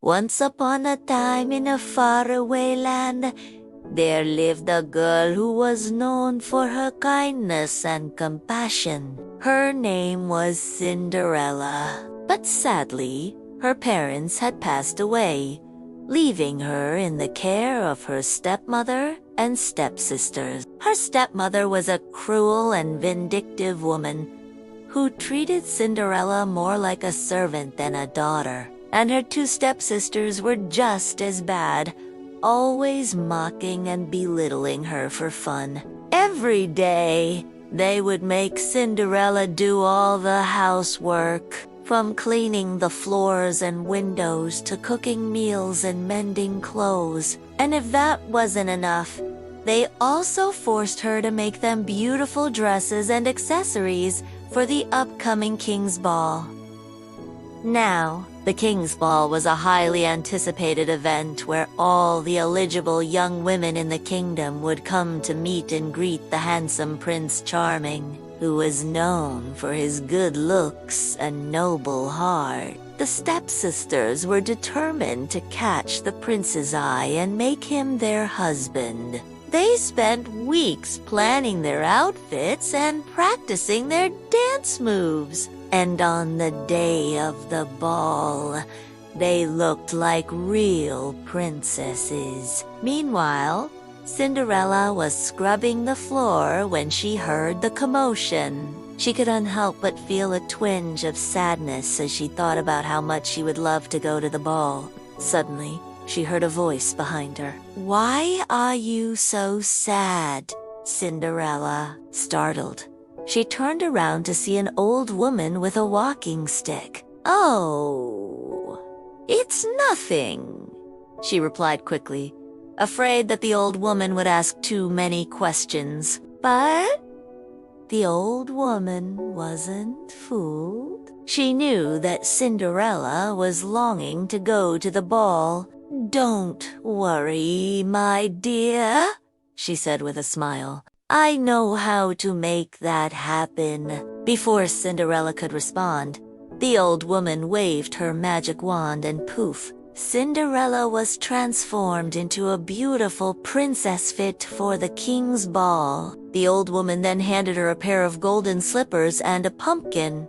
Once upon a time in a faraway land, there lived a girl who was known for her kindness and compassion. Her name was Cinderella. But sadly, her parents had passed away, leaving her in the care of her stepmother and stepsisters. Her stepmother was a cruel and vindictive woman who treated Cinderella more like a servant than a daughter. And her two stepsisters were just as bad, always mocking and belittling her for fun. Every day, they would make Cinderella do all the housework, from cleaning the floors and windows to cooking meals and mending clothes. And if that wasn't enough, they also forced her to make them beautiful dresses and accessories for the upcoming King's Ball. Now, the King's Ball was a highly anticipated event where all the eligible young women in the kingdom would come to meet and greet the handsome Prince Charming, who was known for his good looks and noble heart. The stepsisters were determined to catch the prince's eye and make him their husband. They spent weeks planning their outfits and practicing their dance moves. And on the day of the ball, they looked like real princesses. Meanwhile, Cinderella was scrubbing the floor when she heard the commotion. She couldn't help but feel a twinge of sadness as she thought about how much she would love to go to the ball. Suddenly, she heard a voice behind her. "Why are you so sad, Cinderella?" Startled, she turned around to see an old woman with a walking stick. "Oh, it's nothing," she replied quickly, afraid that the old woman would ask too many questions. But the old woman wasn't fooled. She knew that Cinderella was longing to go to the ball. "Don't worry, my dear," she said with a smile. "I know how to make that happen." Before Cinderella could respond, the old woman waved her magic wand and poof, Cinderella was transformed into a beautiful princess fit for the king's ball. The old woman then handed her a pair of golden slippers and a pumpkin.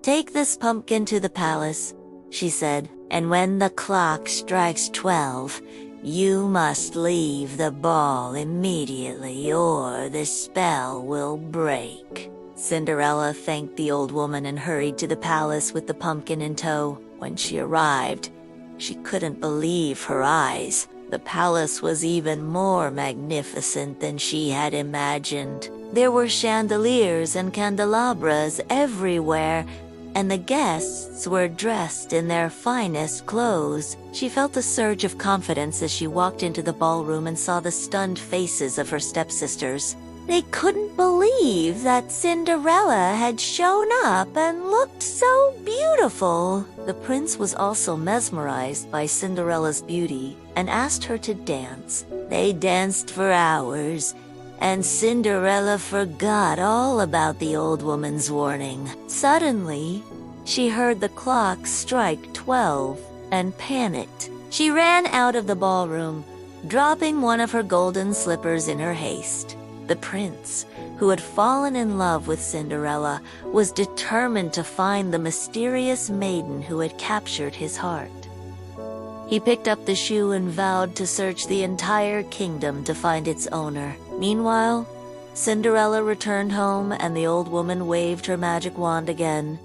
"Take this pumpkin to the palace," she said, "and when the clock strikes 12, you must leave the ball immediately or the spell will break." Cinderella thanked the old woman and hurried to the palace with the pumpkin in tow. When she arrived, she couldn't believe her eyes. The palace was even more magnificent than she had imagined. There were chandeliers and candelabras everywhere, and the guests were dressed in their finest clothes. She felt a surge of confidence as she walked into the ballroom and saw the stunned faces of her stepsisters. They couldn't believe that Cinderella had shown up and looked so beautiful. The prince was also mesmerized by Cinderella's beauty and asked her to dance. They danced for hours, and Cinderella forgot all about the old woman's warning. Suddenly, she heard the clock strike 12 and panicked. She ran out of the ballroom, dropping one of her golden slippers in her haste. The prince, who had fallen in love with Cinderella, was determined to find the mysterious maiden who had captured his heart. He picked up the shoe and vowed to search the entire kingdom to find its owner. Meanwhile, Cinderella returned home and the old woman waved her magic wand again.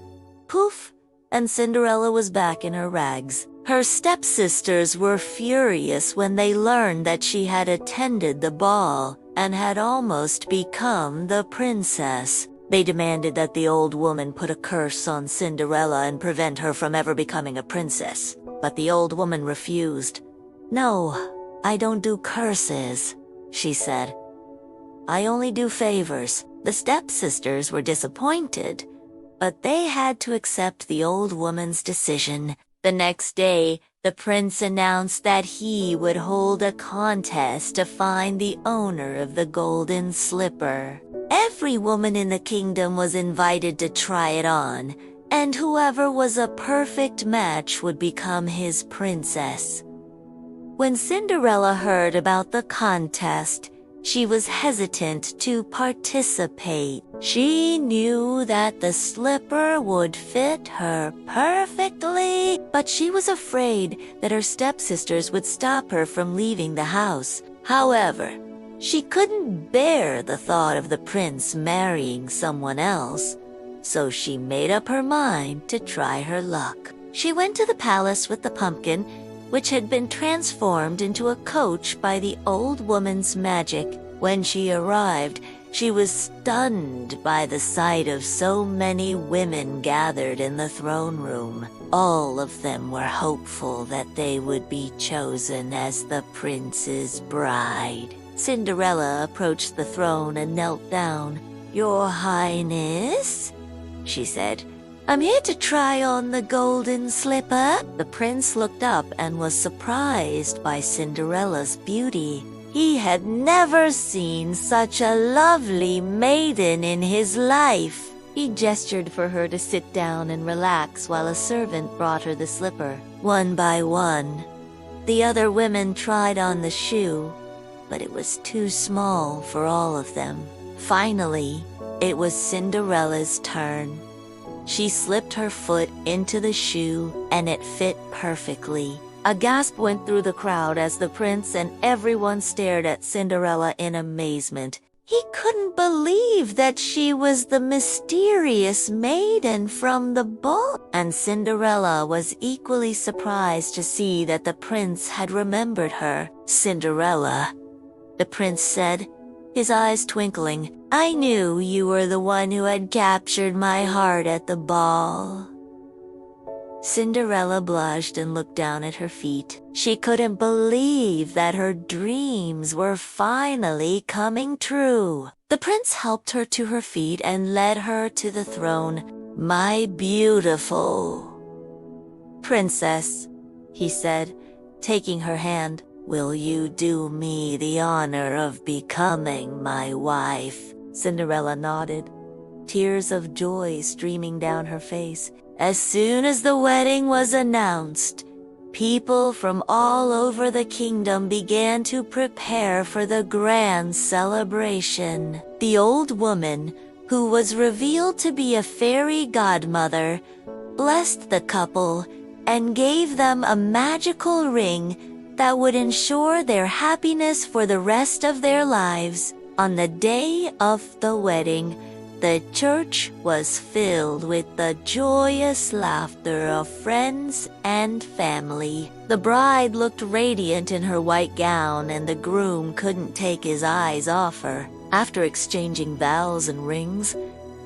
Poof! And Cinderella was back in her rags. Her stepsisters were furious when they learned that she had attended the ball and had almost become the princess. They demanded that the old woman put a curse on Cinderella and prevent her from ever becoming a princess. But the old woman refused. "No, I don't do curses," she said. "I only do favors." The stepsisters were disappointed, but they had to accept the old woman's decision. The next day, the prince announced that he would hold a contest to find the owner of the golden slipper. Every woman in the kingdom was invited to try it on, and whoever was a perfect match would become his princess. When Cinderella heard about the contest, she was hesitant to participate. She knew that the slipper would fit her perfectly, but she was afraid that her stepsisters would stop her from leaving the house. However, she couldn't bear the thought of the prince marrying someone else, so she made up her mind to try her luck. She went to the palace with the pumpkin, which had been transformed into a coach by the old woman's magic. When she arrived, she was stunned by the sight of so many women gathered in the throne room. All of them were hopeful that they would be chosen as the prince's bride. Cinderella approached the throne and knelt down. "Your Highness," she said, "I'm here to try on the golden slipper." The prince looked up and was surprised by Cinderella's beauty. He had never seen such a lovely maiden in his life. He gestured for her to sit down and relax while a servant brought her the slipper. One by one, the other women tried on the shoe, but it was too small for all of them. Finally, it was Cinderella's turn. She slipped her foot into the shoe, and it fit perfectly. A gasp went through the crowd as the prince and everyone stared at Cinderella in amazement. He couldn't believe that she was the mysterious maiden from the book. And Cinderella was equally surprised to see that the prince had remembered her. "Cinderella," the prince said, his eyes twinkling, "I knew you were the one who had captured my heart at the ball." Cinderella blushed and looked down at her feet. She couldn't believe that her dreams were finally coming true. The prince helped her to her feet and led her to the throne. "My beautiful princess," he said, taking her hand, "will you do me the honor of becoming my wife?" Cinderella nodded, tears of joy streaming down her face. As soon as the wedding was announced, people from all over the kingdom began to prepare for the grand celebration. The old woman, who was revealed to be a fairy godmother, blessed the couple and gave them a magical ring that would ensure their happiness for the rest of their lives. On the day of the wedding, the church was filled with the joyous laughter of friends and family. The bride looked radiant in her white gown, and the groom couldn't take his eyes off her. After exchanging vows and rings,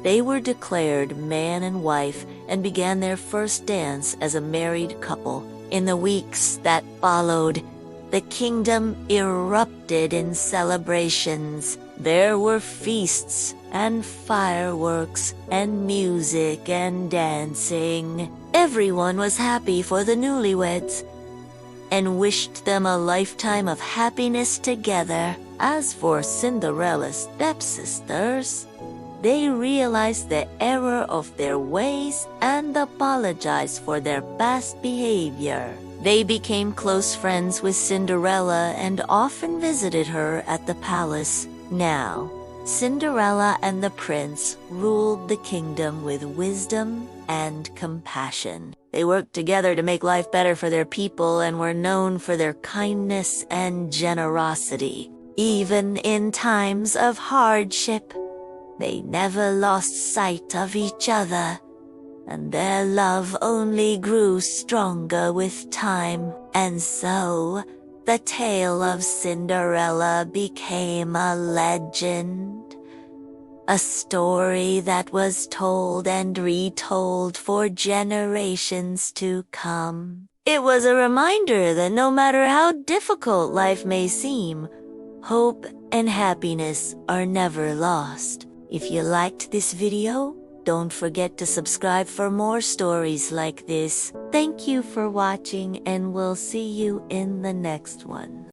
they were declared man and wife and began their first dance as a married couple. In the weeks that followed, the kingdom erupted in celebrations. There were feasts and fireworks and music and dancing. Everyone was happy for the newlyweds and wished them a lifetime of happiness together. As for Cinderella's stepsisters, they realized the error of their ways and apologized for their past behavior. They became close friends with Cinderella and often visited her at the palace. Now, Cinderella and the prince ruled the kingdom with wisdom and compassion. They worked together to make life better for their people and were known for their kindness and generosity. Even in times of hardship, they never lost sight of each other, and their love only grew stronger with time. And so, the tale of Cinderella became a legend, a story that was told and retold for generations to come. It was a reminder that no matter how difficult life may seem, hope and happiness are never lost. If you liked this video, don't forget to subscribe for more stories like this. Thank you for watching, and we'll see you in the next one.